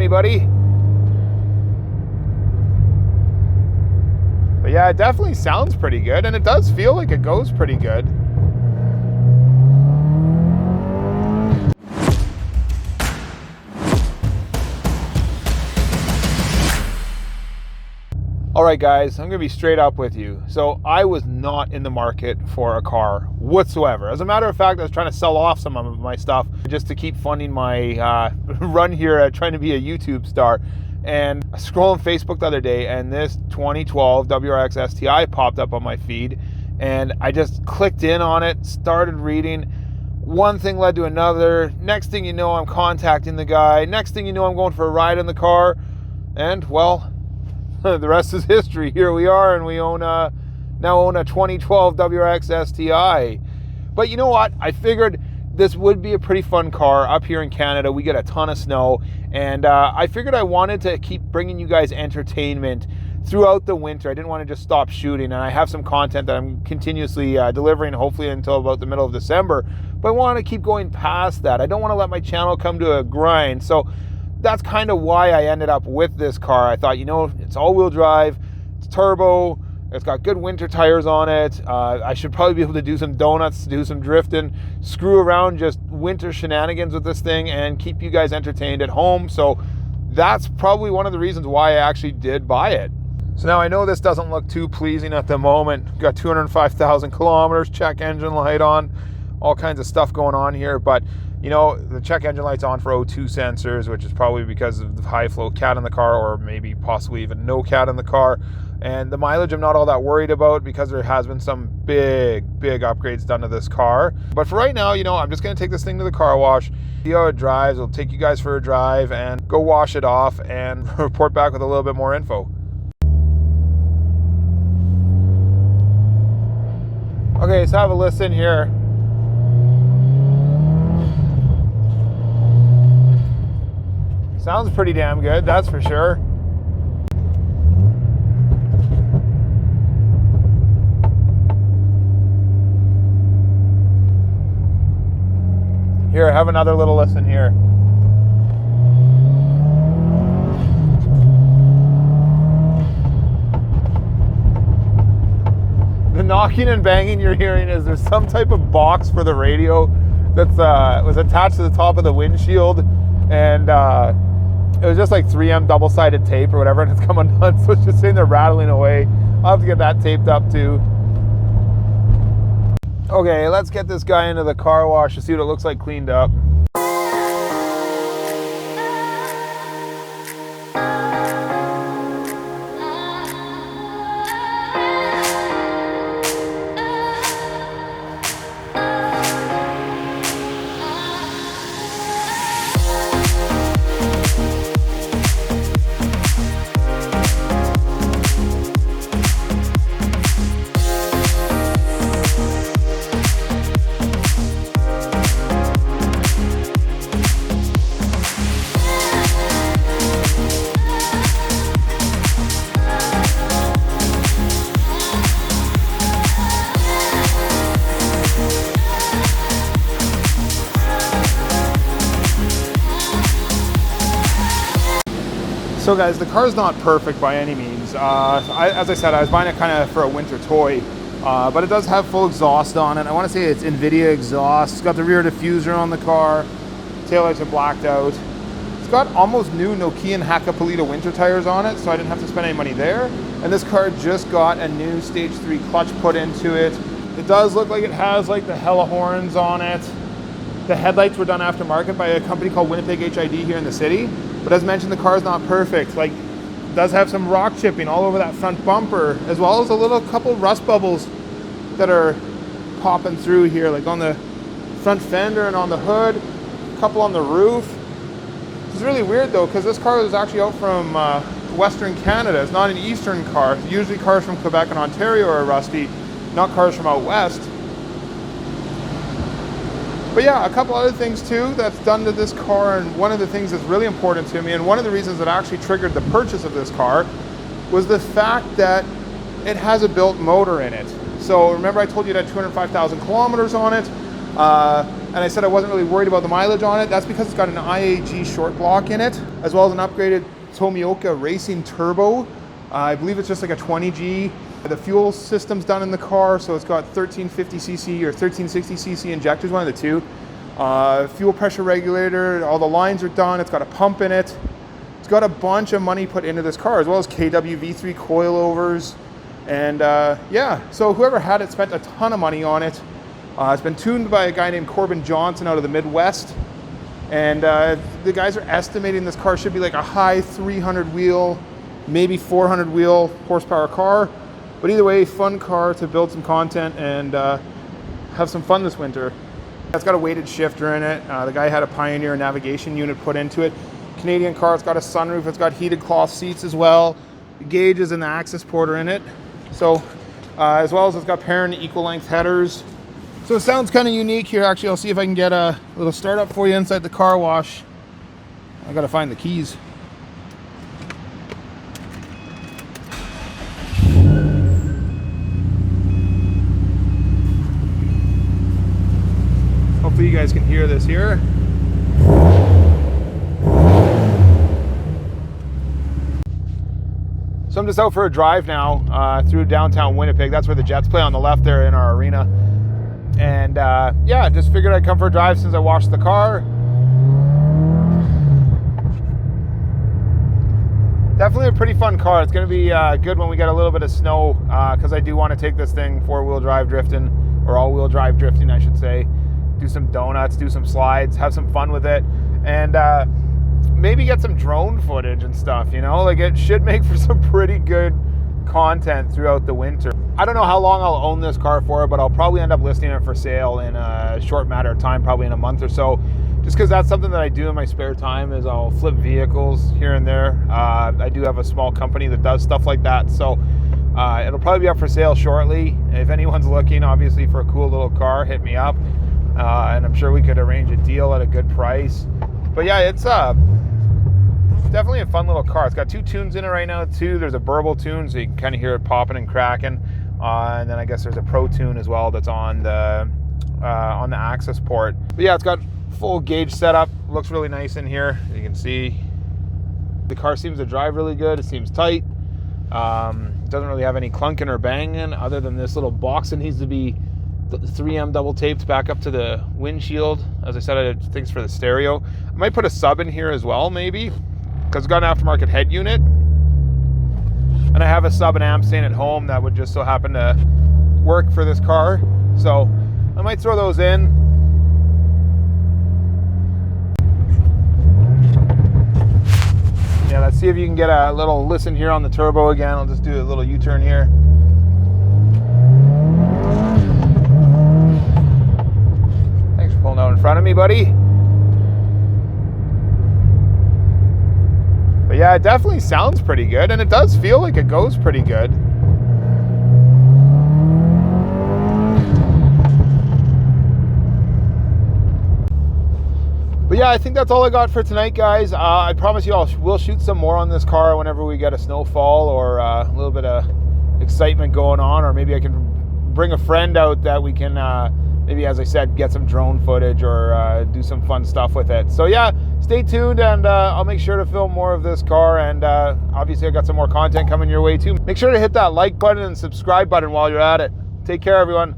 me, buddy. But yeah, it definitely sounds pretty good, and it does feel like it goes pretty good. All right, guys, I'm gonna be straight up with you. So I was not in the market for a car whatsoever. As a matter of fact, I was trying to sell off some of my stuff just to keep funding my run here at trying to be a YouTube star. And I scrolled on Facebook the other day, and this 2012 WRX STI popped up on my feed, and I just clicked in on it, started reading. One thing led to another. Next thing you know, I'm contacting the guy. Next thing you know, I'm going for a ride in the car, and well, the rest is history. Here we are, and we now own a 2012 WRX STI. But you know what? I figured this would be a pretty fun car. Up here in Canada, we get a ton of snow, and I figured I wanted to keep bringing you guys entertainment throughout the winter. I didn't want to just stop shooting, and I have some content that I'm continuously delivering, hopefully until about the middle of December. But I want to keep going past that. I don't want to let my channel come to a grind. So that's kind of why I ended up with this car. I thought, you know, it's all-wheel drive, it's turbo, it's got good winter tires on it. I should probably be able to do some donuts, do some drifting, screw around just winter shenanigans with this thing and keep you guys entertained at home. So that's probably one of the reasons why I actually did buy it. So now I know this doesn't look too pleasing at the moment. Got 205,000 kilometers, check engine light on, all kinds of stuff going on here, but you know, the check engine light's on for O2 sensors, which is probably because of the high flow cat in the car, or maybe possibly even no cat in the car. And the mileage I'm not all that worried about because there has been some big upgrades done to this car. But for right now, you know, I'm just gonna take this thing to the car wash, see how it drives. I'll take you guys for a drive and go wash it off and report back with a little bit more info. Okay, let's have a listen here. Sounds pretty damn good, that's for sure. Here, have another little listen here. The knocking and banging you're hearing is there's some type of box for the radio that's was attached to the top of the windshield, and it was just like 3M double-sided tape or whatever, and it's come undone, so it's just sitting there rattling away. I'll have to get that taped up too. Okay, let's get this guy into the car wash to see what it looks like cleaned up. So guys, the car's not perfect by any means. As I said, I was buying it kind of for a winter toy, but it does have full exhaust on it. I want to say it's invidia exhaust. It's got the rear diffuser on the car. Taillights are blacked out. It's got almost new Nokian Hakkapeliitta winter tires on it, so I didn't have to spend any money there. And this car just got a new stage 3 clutch put into it. It does look like it has like the hella horns on it. The headlights were done aftermarket by a company called Winnipeg HID here in the city. But as mentioned, the car is not perfect. Like, it does have some rock chipping all over that front bumper, as well as a couple rust bubbles that are popping through here, like on the front fender and on the hood, a couple on the roof. It's really weird though, because this car was actually out from Western Canada. It's not an Eastern car. Usually cars from Quebec and Ontario are rusty, not cars from out west. But yeah, a couple other things too that's done to this car, and one of the things that's really important to me, and one of the reasons that actually triggered the purchase of this car, was the fact that it has a built motor in it. So remember I told you it had 205,000 kilometers on it? And I said I wasn't really worried about the mileage on it. That's because it's got an IAG short block in it, as well as an upgraded Tomioka racing turbo. I believe it's just like a 20G. The fuel system's done in the car, so it's got 1350cc or 1360cc injectors, one of the two. Fuel pressure regulator, all the lines are done. It's got a pump in it. It's got a bunch of money put into this car, as well as KW V3 coilovers. And yeah, so whoever had it spent a ton of money on it. It's been tuned by a guy named Corbin Johnson out of the Midwest. And the guys are estimating this car should be like a high 300 wheel, maybe 400 wheel horsepower car. But either way, fun car to build some content and have some fun this winter. It's got a weighted shifter in it. The guy had a Pioneer navigation unit put into it. Canadian car, it's got a sunroof, it's got heated cloth seats as well. The gauges and the access port are in it. So, as well as it's got perrin equal length headers. So it sounds kind of unique here. Actually, I'll see if I can get a little startup for you inside the car wash. I gotta find the keys. Hopefully you guys can hear this here. So I'm just out for a drive now through downtown Winnipeg. That's where the Jets play, on the left there in our arena. And yeah, just figured I'd come for a drive since I washed the car. Definitely a pretty fun car. It's going to be good when we get a little bit of snow, because I do want to take this thing four-wheel drive drifting, or all-wheel drive drifting, I should say. Do some donuts, do some slides, have some fun with it, and maybe get some drone footage and stuff, you know? Like, it should make for some pretty good content throughout the winter. I don't know how long I'll own this car for, but I'll probably end up listing it for sale in a short matter of time, probably in a month or so, just because that's something that I do in my spare time. Is I'll flip vehicles here and there. I do have a small company that does stuff like that, so it'll probably be up for sale shortly. If anyone's looking, obviously, for a cool little car, hit me up, and I'm sure we could arrange a deal at a good price. But yeah, it's definitely a fun little car. It's got two tunes in it right now too. There's a burble tune, so you can kind of hear it popping and cracking, and then I guess there's a pro tune as well that's on the access port. But yeah, it's got full gauge setup. Looks really nice in here. You can see the car seems to drive really good. It seems tight. Doesn't really have any clunking or banging, other than this little box that needs to be 3M double taped back up to the windshield. As I said, I think it's for the stereo. I might put a sub in here as well, maybe, because it's got an aftermarket head unit, and I have a sub and amp stand at home that would just so happen to work for this car, so I might throw those in. Yeah, let's see if you can get a little listen here on the turbo again. I'll just do a little U-turn here. Thanks for pulling out in front of me, buddy. But yeah, it definitely sounds pretty good, and it does feel like it goes pretty good. But yeah, I think that's all I got for tonight, guys. I promise you we'll shoot some more on this car whenever we get a snowfall or a little bit of excitement going on, or maybe I can bring a friend out that we can maybe, as I said, get some drone footage or do some fun stuff with it. So yeah, stay tuned, and I'll make sure to film more of this car, and obviously I got some more content coming your way too. Make sure to hit that like button and subscribe button while you're at it. Take care, everyone.